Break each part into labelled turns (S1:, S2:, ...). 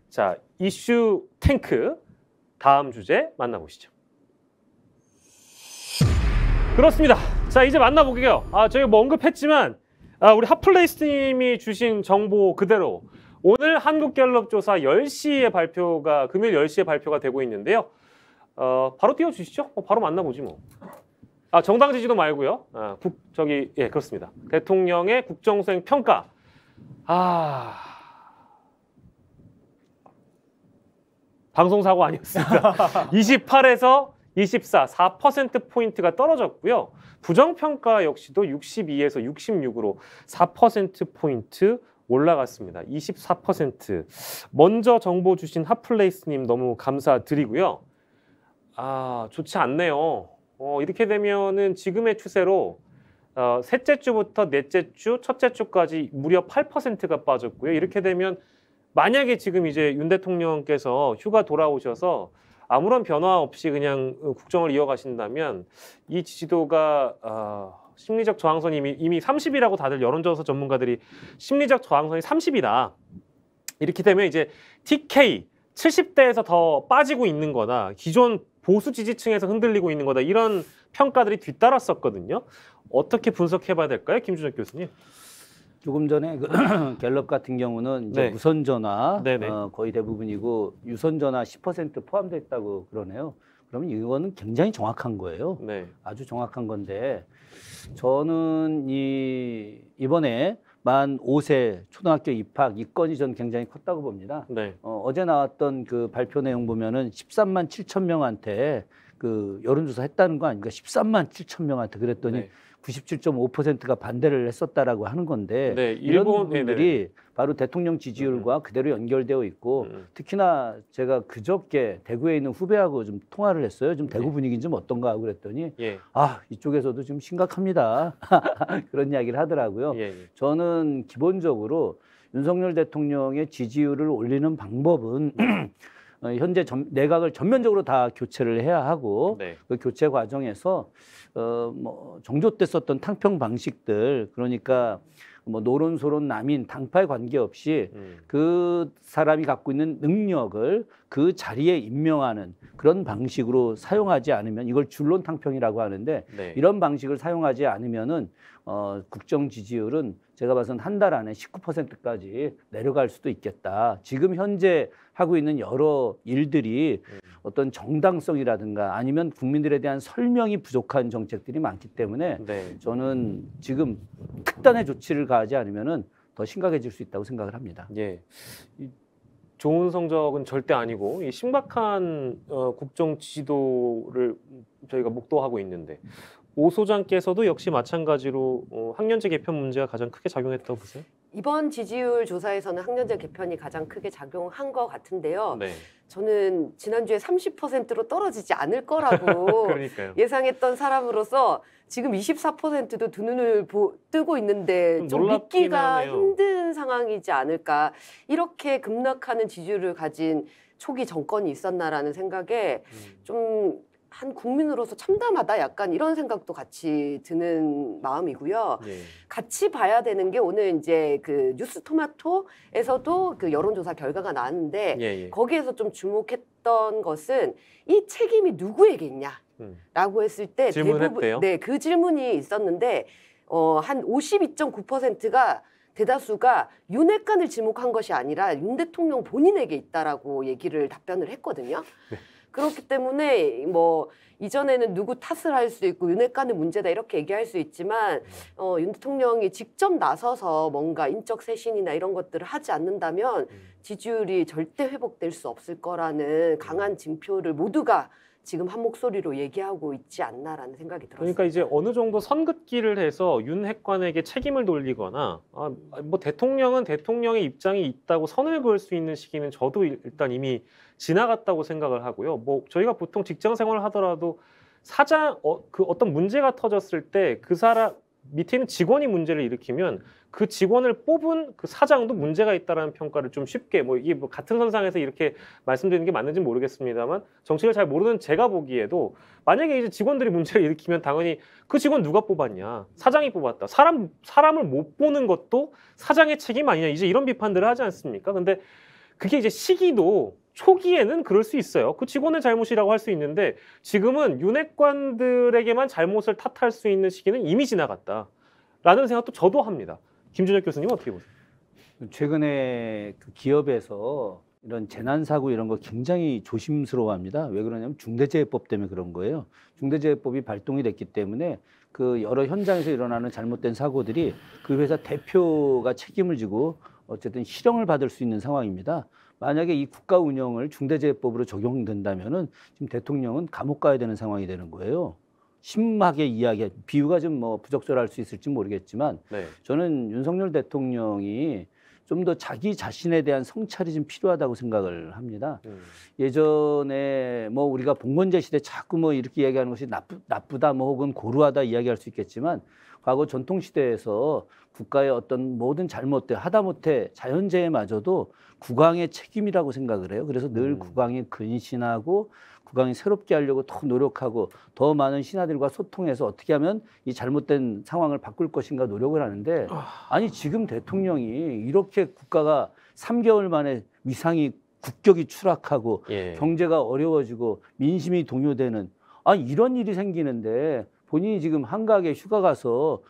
S1: 자, 이슈 탱크 다음 주제 만나보시죠. 그렇습니다. 자, 이제 만나보게요. 저희가 뭐 언급했지만 우리 핫플레이스님이 주신 정보 그대로 오늘 한국갤럽 조사 10시에 발표가 금요일 10시에 발표가 되고 있는데요. 바로 띄워주시죠. 바로 만나보지 뭐. 정당 지지도 말고요. 예, 그렇습니다. 대통령의 국정수행 평가. 방송사고 아니었습니다. 28에서 24, 4%포인트가 떨어졌고요. 부정평가 역시도 62에서 66으로 4%포인트 올라갔습니다. 24%. 먼저 정보 주신 핫플레이스님 너무 감사드리고요. 좋지 않네요. 이렇게 되면은 지금의 추세로 셋째 주부터 넷째 주, 첫째 주까지 무려 8%가 빠졌고요. 이렇게 되면 만약에 지금 이제 윤 대통령께서 휴가 돌아오셔서 아무런 변화 없이 그냥 국정을 이어가신다면 이 지지도가 심리적 저항선이 이미 30이라고 다들 여론조사 전문가들이 심리적 저항선이 30이다. 이렇게 되면 이제 TK 70대에서 더 빠지고 있는 거다. 기존 보수 지지층에서 흔들리고 있는 거다. 이런 평가들이 뒤따랐었거든요. 어떻게 분석해봐야 될까요? 김준혁 교수님.
S2: 조금 전에 갤럽 같은 경우는 이제 무선 전화 거의 대부분이고 유선 전화 10% 포함되어 있다고 그러네요. 그러면 이거는 굉장히 정확한 거예요. 아주 정확한 건데 저는 이번에 만 5세 초등학교 입학 이 건이 저는 굉장히 컸다고 봅니다. 어제 나왔던 그 발표 내용 보면은 13만 7천 명한테 그 여론조사 했다는 거 아닙니까? 13만 7천 명한테 그랬더니 97.5%가 반대를 했었다라고 하는 건데 이런 부분들이 바로 대통령 지지율과 그대로 연결되어 있고 특히나 제가 그저께 대구에 있는 후배하고 좀 통화를 했어요. 좀 대구 분위기는 좀 어떤가 하고 그랬더니 이쪽에서도 좀 심각합니다. 그런 이야기를 하더라고요. 저는 기본적으로 윤석열 대통령의 지지율을 올리는 방법은 현재 내각을 전면적으로 다 교체를 해야 하고 그 교체 과정에서 뭐 정조 때 썼던 탕평 방식들 그러니까 뭐 노론소론 남인 당파에 관계없이 그 사람이 갖고 있는 능력을 그 자리에 임명하는 그런 방식으로 사용하지 않으면 이걸 줄론 탕평이라고 하는데 이런 방식을 사용하지 않으면은 국정 지지율은 제가 봐서는 한 달 안에 19%까지 내려갈 수도 있겠다. 지금 현재 하고 있는 여러 일들이 어떤 정당성이라든가 아니면 국민들에 대한 설명이 부족한 정책들이 많기 때문에 저는 지금 특단의 조치를 가하지 않으면은 더 심각해질 수 있다고 생각을 합니다.
S1: 좋은 성적은 절대 아니고 이 심각한 국정 지지도를 저희가 목도하고 있는데 오 소장께서도 역시 마찬가지로 학년제 개편 문제가 가장 크게 작용했다고 보세요?
S3: 이번 지지율 조사에서는 학년제 개편이 가장 크게 작용한 것 같은데요. 저는 지난주에 30%로 떨어지지 않을 거라고 예상했던 사람으로서 지금 24%도 두 눈을 뜨고 있는데 좀 믿기가 힘든 상황이지 않을까. 이렇게 급락하는 지지율을 가진 초기 정권이 있었나라는 생각에 좀 한 국민으로서 참담하다 약간 이런 생각도 같이 드는 마음이고요. 같이 봐야 되는 게 오늘 이제 그 뉴스토마토에서도 그 여론조사 결과가 나왔는데 거기에서 좀 주목했던 것은 이 책임이 누구에게 있냐라고 했을 때 대부분 그 질문이 있었는데 한 52.9%가 대다수가 윤핵관을 지목한 것이 아니라 윤 대통령 본인에게 있다라고 답변을 했거든요. 그렇기 때문에 뭐 이전에는 누구 탓을 할 수 있고 윤핵관은 문제다 이렇게 얘기할 수 있지만 윤 대통령이 직접 나서서 뭔가 인적 쇄신이나 이런 것들을 하지 않는다면 지지율이 절대 회복될 수 없을 거라는 강한 징표를 모두가 지금 한 목소리로 얘기하고 있지 않나라는 생각이 들었어요.
S1: 그러니까 이제 어느 정도 선긋기를 해서 윤핵관에게 책임을 돌리거나 뭐 대통령은 대통령의 입장이 있다고 선을 그을 수 있는 시기는 저도 일단 이미 지나갔다고 생각을 하고요. 뭐 저희가 보통 직장 생활을 하더라도 사장 그 어떤 문제가 터졌을 때 그 사람 밑에 있는 직원이 문제를 일으키면 그 직원을 뽑은 그 사장도 문제가 있다라는 평가를 좀 쉽게 뭐 이게 뭐 같은 선상에서 이렇게 말씀드리는 게 맞는지 모르겠습니다만 정치를 잘 모르는 제가 보기에도 만약에 이제 직원들이 문제를 일으키면 당연히 그 직원 누가 뽑았냐 사장이 뽑았다 사람을 못 보는 것도 사장의 책임 아니냐 이제 이런 비판들을 하지 않습니까? 근데 그게 이제 시기도 초기에는 그럴 수 있어요. 그 직원의 잘못이라고 할 수 있는데 지금은 윤핵관들에게만 잘못을 탓할 수 있는 시기는 이미 지나갔다라는 생각도 저도 합니다. 김준혁 교수님 어떻게 보세요?
S2: 최근에 그 기업에서 이런 재난사고 이런 거 굉장히 조심스러워합니다. 왜 그러냐면 중대재해법 때문에 그런 거예요. 중대재해법이 발동이 됐기 때문에 그 여러 현장에서 일어나는 잘못된 사고들이 그 회사 대표가 책임을 지고 어쨌든 실형을 받을 수 있는 상황입니다. 만약에 이 국가 운영을 중대재해법으로 적용된다면은 지금 대통령은 감옥 가야 되는 상황이 되는 거예요. 심하게 이야기, 비유가 좀 뭐 부적절할 수 있을지 모르겠지만
S1: 네.
S2: 저는 윤석열 대통령이 좀 더 자기 자신에 대한 성찰이 좀 필요하다고 생각을 합니다. 예전에 뭐 우리가 봉건제 시대 자꾸 뭐 이렇게 이야기하는 것이 나쁘다 뭐 혹은 고루하다 이야기할 수 있겠지만 과거 전통 시대에서 국가의 어떤 모든 잘못들 하다못해 자연재해마저도 국왕의 책임이라고 생각을 해요. 그래서 늘 국왕에 근신하고 국왕이 새롭게 하려고 더 노력하고 더 많은 신하들과 소통해서 어떻게 하면 이 잘못된 상황을 바꿀 것인가 노력을 하는데 아니 지금 대통령이 이렇게 국가가 3개월 만에 위상이 국격이 추락하고
S1: 예.
S2: 경제가 어려워지고 민심이 동요되는 이런 일이 생기는데 본인이 지금 한가하게 휴가 가서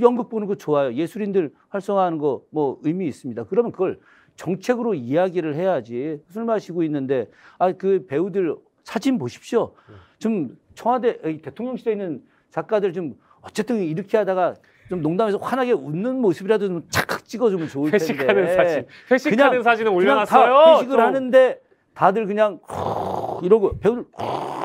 S2: 연극 보는 거 좋아요. 예술인들 활성화하는 거 뭐 의미 있습니다. 그러면 그걸 정책으로 이야기를 해야지. 술 마시고 있는데 그 배우들 사진 보십시오. 좀 청와대 대통령실에 있는 작가들 좀 어쨌든 이렇게 하다가 좀 농담해서 환하게 웃는 모습이라도 좀 착각 찍어주면 좋을 텐데.
S1: 회식하는 사진. 회식하는 사진을 올려놨어요.
S2: 회식을 하는데 다들 그냥 이러고 배우들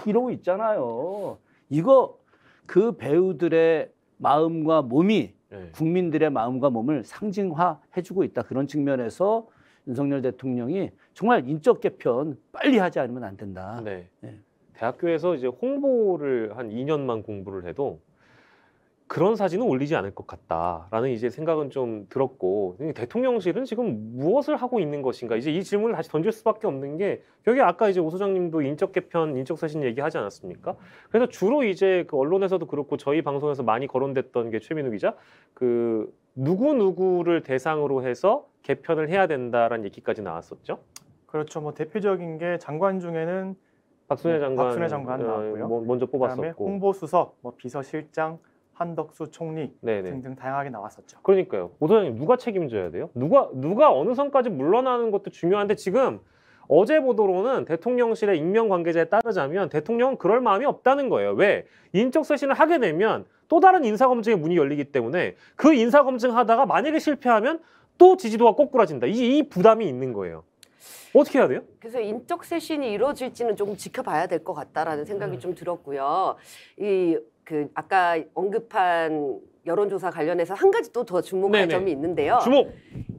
S2: 이러고 있잖아요. 이거 그 배우들의 마음과 몸이 국민들의 마음과 몸을 상징화해주고 있다. 그런 측면에서 윤석열 대통령이 정말 인적 개편 빨리 하지 않으면 안 된다.
S1: 네. 대학교에서 이제 홍보를 한 2년만 공부를 해도 그런 사진은 올리지 않을 것 같다라는 이제 생각은 좀 들었고 대통령실은 지금 무엇을 하고 있는 것인가 이제 이 질문을 다시 던질 수밖에 없는 게 여기 아까 이제 오 소장님도 인적 개편, 인적 쇄신 얘기하지 않았습니까? 그래서 주로 이제 그 언론에서도 그렇고 저희 방송에서 많이 거론됐던 게 최민우 기자 그 누구를 대상으로 해서 개편을 해야 된다라는 얘기까지 나왔었죠.
S4: 그렇죠. 뭐 대표적인 게 장관 중에는
S1: 박순애 장관
S4: 나왔고요.
S1: 먼저 뽑았었고
S4: 그다음에 홍보수석, 뭐 비서실장, 한덕수 총리
S1: 네네.
S4: 등등 다양하게 나왔었죠.
S1: 그러니까요. 오 소장님 누가 책임져야 돼요? 누가 어느 선까지 물러나는 것도 중요한데 지금 어제 보도로는 대통령실의 익명 관계자에 따르자면 대통령은 그럴 마음이 없다는 거예요. 왜? 인적 쇄신을 하게 되면 또 다른 인사검증의 문이 열리기 때문에 그 인사검증 하다가 만약에 실패하면 또 지지도가 꼬꾸라진다. 이 부담이 있는 거예요. 어떻게 해야 돼요?
S3: 그래서 인적 쇄신이 이루어질지는 조금 지켜봐야 될 것 같다라는 생각이 좀 들었고요. 아까 언급한 여론조사 관련해서 한 가지 또 더 주목할 점이 있는데요.
S1: 주목!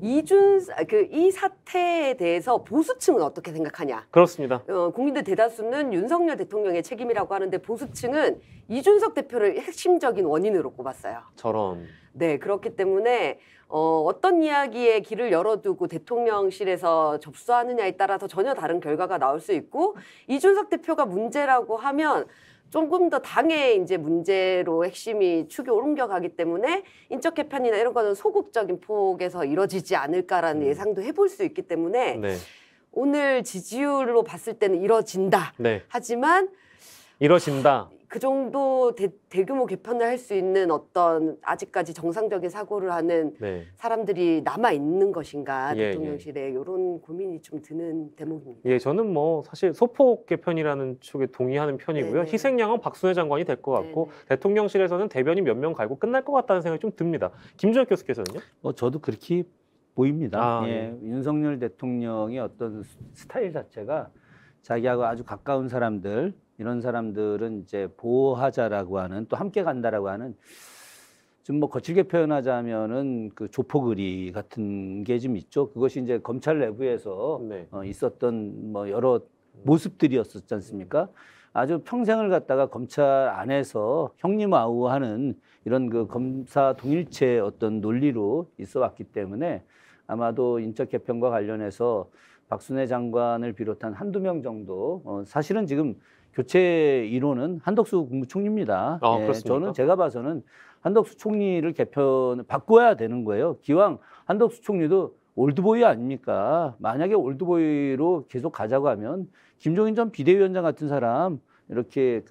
S3: 이 사태에 대해서 보수층은 어떻게 생각하냐?
S1: 그렇습니다.
S3: 국민들 대다수는 윤석열 대통령의 책임이라고 하는데 보수층은 이준석 대표를 핵심적인 원인으로 꼽았어요.
S1: 저런.
S3: 네, 그렇기 때문에 어떤 이야기에 길을 열어두고 대통령실에서 접수하느냐에 따라서 전혀 다른 결과가 나올 수 있고 이준석 대표가 문제라고 하면 조금 더 당의 이제 문제로 핵심이 축이 옮겨가기 때문에 인적 개편이나 이런 거는 소극적인 폭에서 이뤄지지 않을까라는 예상도 해볼 수 있기 때문에 오늘 지지율로 봤을 때는 이뤄진다. 하지만
S1: 이뤄진다.
S3: 그 정도 대규모 개편을 할 수 있는 어떤 아직까지 정상적인 사고를 하는 사람들이 남아 있는 것인가 대통령실에 이런 고민이 좀 드는 대목입니다.
S1: 예, 저는 뭐 사실 소폭 개편이라는 쪽에 동의하는 편이고요. 희생양은 박순애 장관이 될 것 같고 대통령실에서는 대변인 몇 명 갈고 끝날 것 같다는 생각이 좀 듭니다. 김준혁 교수께서는요?
S2: 저도 그렇게 보입니다. 윤석열 대통령의 어떤 스타일 자체가 자기하고 아주 가까운 사람들 이런 사람들은 이제 보호하자라고 하는 또 함께 간다라고 하는 좀 뭐 거칠게 표현하자면은 그 조폭의리 같은 게 좀 있죠. 그것이 이제 검찰 내부에서 있었던 뭐 여러 모습들이었었지 않습니까? 아주 평생을 갖다가 검찰 안에서 형님아우하는 이런 그 검사 동일체 어떤 논리로 있어 왔기 때문에 아마도 인적 개편과 관련해서 박순애 장관을 비롯한 한두 명 정도 사실은 지금 교체 이론은 한덕수 국무총리입니다. 저는 제가 봐서는 한덕수 총리를 바꿔야 되는 거예요. 기왕 한덕수 총리도 올드보이 아닙니까? 만약에 올드보이로 계속 가자고 하면 김종인 전 비대위원장 같은 사람 이렇게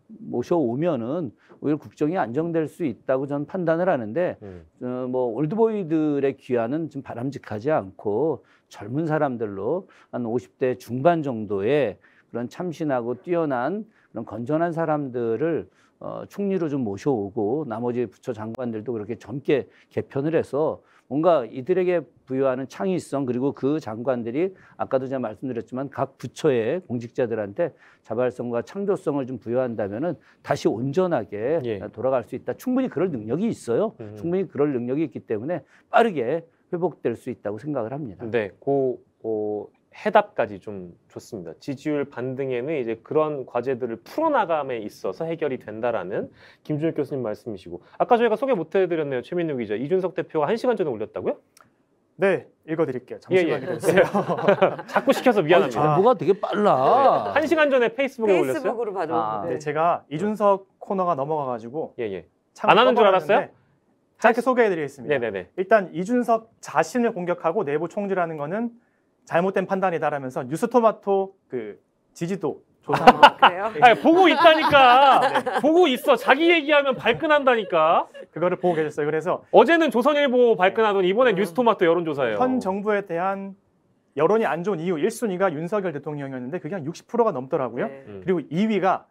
S2: 모셔오면은 오히려 국정이 안정될 수 있다고 저는 판단을 하는데 뭐 올드보이들의 귀환은 좀 바람직하지 않고 젊은 사람들로 한 50대 중반 정도의 그런 참신하고 뛰어난 그런 건전한 사람들을 총리로 좀 모셔오고 나머지 부처 장관들도 그렇게 젊게 개편을 해서 뭔가 이들에게 부여하는 창의성 그리고 그 장관들이 아까도 제가 말씀드렸지만 각 부처의 공직자들한테 자발성과 창조성을 좀 부여한다면은 다시 온전하게
S1: 예.
S2: 돌아갈 수 있다. 충분히 그럴 능력이 있어요. 충분히 그럴 능력이 있기 때문에 빠르게 회복될 수 있다고 생각을 합니다.
S1: 네, 해답까지 좀 좋습니다. 지지율 반등에는 이제 그런 과제들을 풀어나감에 있어서 해결이 된다라는 김준일 교수님 말씀이시고 아까 저희가 소개 못 해드렸네요. 최민우 기자. 이준석 대표가 1시간 전에 올렸다고요?
S4: 네, 읽어드릴게요. 잠시만 기다려주세요.
S1: 자꾸 시켜서 미안합니다.
S2: 정보가 되게 빨라.
S1: 1시간 전에 페이스북에 올렸어요?
S3: 페이스북으로 봐도.
S4: 네, 제가 이준석 코너가 넘어가가지고
S1: 안 하는 줄 알았어요?
S4: 짧게 소개해드리겠습니다.
S1: 네네네.
S4: 일단 이준석 자신을 공격하고 내부 총질하는 거는 잘못된 판단이다라면서 뉴스토마토 지지도 조사한 거
S3: 그래요?
S1: 아니, 보고 있다니까. 네. 보고 있어. 자기 얘기하면 발끈한다니까.
S4: 그거를 보고 계셨어요. 그래서
S1: 어제는 조선일보 발끈하더니 이번엔 뉴스토마토 여론조사예요.
S4: 현 정부에 대한 여론이 안 좋은 이유 1순위가 윤석열 대통령이었는데 그게 한 60%가 넘더라고요.
S3: 네.
S4: 그리고 2위가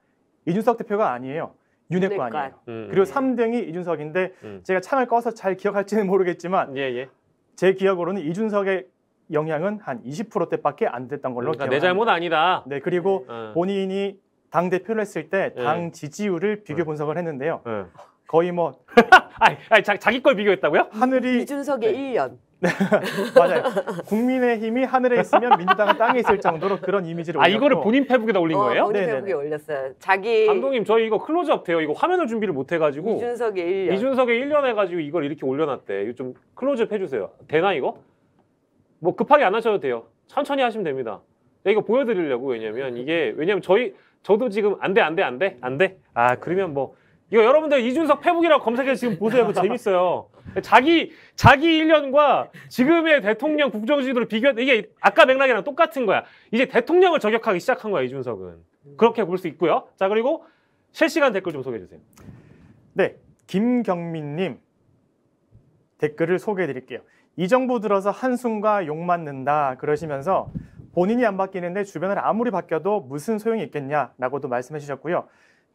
S4: 이준석 대표가 아니에요. 윤핵관이에요. 그리고 3등이 이준석인데 제가 창을 꺼서 잘 기억할지는 모르겠지만 제 기억으로는 이준석의 영향은 한 20%대밖에 안 됐던 걸로 기억합니다.
S1: 내 잘못 아니다.
S4: 네, 그리고 본인이 당 대표를 했을 때 당 지지율을 비교 분석을 했는데요. 거의 뭐
S1: 자기 걸 비교했다고요?
S3: 하늘이 이준석의 1년.
S4: 네, 맞아요. 국민의힘이 하늘에 있으면 민주당은 땅에 있을 정도로 그런 이미지를 올렸고.
S1: 이거를 본인 페북에다 올린 거예요?
S3: 본인 페북에 올렸어요. 자기
S1: 감독님 저희 이거 클로즈업 돼요. 이거 화면을 준비를 못 해가지고
S3: 이준석의 1년.
S1: 이준석의 1년 해가지고 이걸 이렇게 올려놨대. 이거 좀 클로즈업 해주세요. 되나 이거? 뭐 급하게 안 하셔도 돼요. 천천히 하시면 됩니다. 이거 보여드리려고. 왜냐면 저도 지금 안 돼. 그러면 뭐 이거 여러분들 이준석 페북이라고 검색해서 지금 보세요. 그거 재밌어요. 자기 1년과 지금의 대통령 국정지도를 비교해. 이게 아까 맥락이랑 똑같은 거야. 이제 대통령을 저격하기 시작한 거야, 이준석은. 그렇게 볼 수 있고요. 자, 그리고 실시간 댓글 좀 소개해 주세요.
S4: 네, 김경민님 댓글을 소개해 드릴게요. 이 정부 들어서 한숨과 욕 맞는다 그러시면서 본인이 안 바뀌는데 주변을 아무리 바뀌어도 무슨 소용이 있겠냐라고도 말씀해 주셨고요.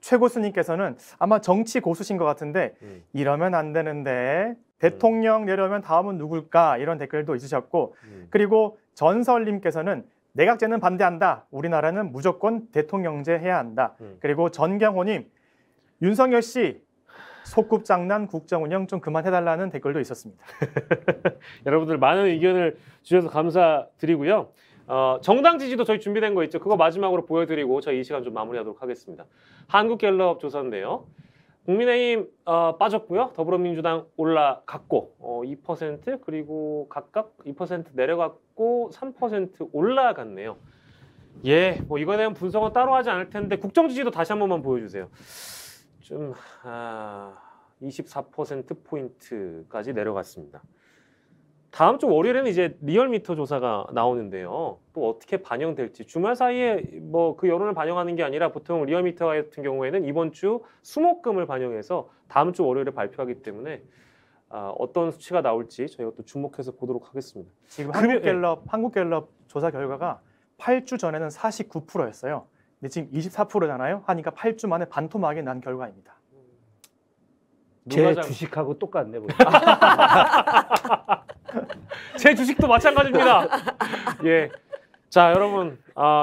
S4: 최 고수님께서는 아마 정치 고수신 것 같은데 이러면 안 되는데 대통령 내려오면 다음은 누굴까 이런 댓글도 있으셨고 그리고 전설님께서는 내각제는 반대한다. 우리나라는 무조건 대통령제 해야 한다. 그리고 전경호님 윤석열 씨 소꿉장난 국정운영 좀 그만해달라는 댓글도 있었습니다.
S1: 여러분들 많은 의견을 주셔서 감사드리고요. 정당 지지도 저희 준비된 거 있죠. 그거 마지막으로 보여드리고 저희 이 시간 좀 마무리하도록 하겠습니다. 한국갤럽 조사인데요. 국민의힘 빠졌고요. 더불어민주당 올라갔고 2% 그리고 각각 2% 내려갔고 3% 올라갔네요. 뭐 이거에 대한 분석은 따로 하지 않을 텐데 국정 지지도 다시 한 번만 보여주세요. 24%포인트까지 내려갔습니다. 다음 주 월요일에는 이제 리얼미터 조사가 나오는데요. 또 어떻게 반영될지 주말 사이에 뭐 그 여론을 반영하는 게 아니라 보통 리얼미터 같은 경우에는 이번 주 수목금을 반영해서 다음 주 월요일에 발표하기 때문에 어떤 수치가 나올지 저희가 또 주목해서 보도록 하겠습니다.
S4: 지금 한국갤럽 조사 결과가 8주 전에는 49%였어요. 근데 지금 24%잖아요. 하니까 8주 만에 반토막이 난 결과입니다.
S2: 제 주식하고 똑같네.
S1: 제 주식도 마찬가지입니다. 자, 여러분,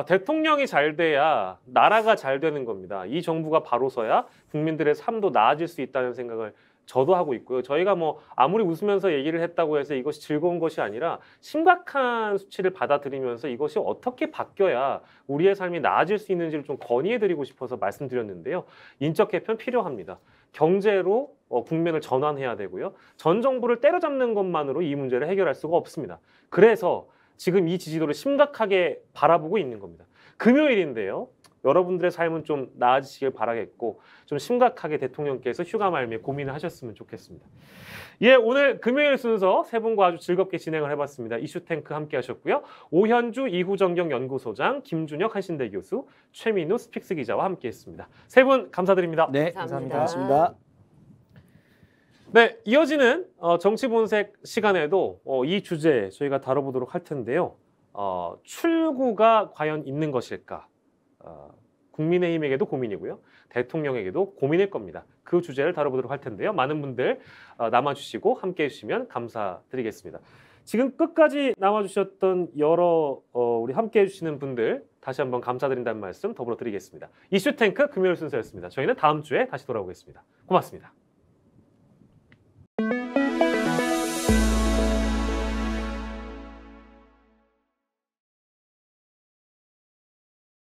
S1: 대통령이 잘 돼야 나라가 잘 되는 겁니다. 이 정부가 바로 서야 국민들의 삶도 나아질 수 있다는 생각을 저도 하고 있고요. 저희가 뭐 아무리 웃으면서 얘기를 했다고 해서 이것이 즐거운 것이 아니라 심각한 수치를 받아들이면서 이것이 어떻게 바뀌어야 우리의 삶이 나아질 수 있는지를 좀 건의해드리고 싶어서 말씀드렸는데요. 인적 개편 필요합니다. 경제로 국면을 전환해야 되고요. 전 정부를 때려잡는 것만으로 이 문제를 해결할 수가 없습니다. 그래서 지금 이 지지도를 심각하게 바라보고 있는 겁니다. 금요일인데요. 여러분들의 삶은 좀 나아지시길 바라겠고 좀 심각하게 대통령께서 휴가 말미에 고민을 하셨으면 좋겠습니다. 예, 오늘 금요일 순서 세 분과 아주 즐겁게 진행을 해봤습니다. 이슈탱크 함께 하셨고요. 오현주 이후정경연구소장, 김준혁 한신대 교수, 최민우 스픽스 기자와 함께 했습니다. 세 분 감사드립니다.
S2: 네,
S3: 감사합니다.
S2: 고맙습니다.
S1: 네, 이어지는 정치본색 시간에도 이 주제 저희가 다뤄보도록 할 텐데요. 출구가 과연 있는 것일까? 국민의힘에게도 고민이고요. 대통령에게도 고민일 겁니다. 그 주제를 다뤄보도록 할 텐데요. 많은 분들 남아주시고 함께해 주시면 감사드리겠습니다. 지금 끝까지 남아주셨던 여러 우리 함께해 주시는 분들 다시 한번 감사드린다는 말씀 더불어 드리겠습니다. 이슈탱크 금요일 순서였습니다. 저희는 다음 주에 다시 돌아오겠습니다. 고맙습니다.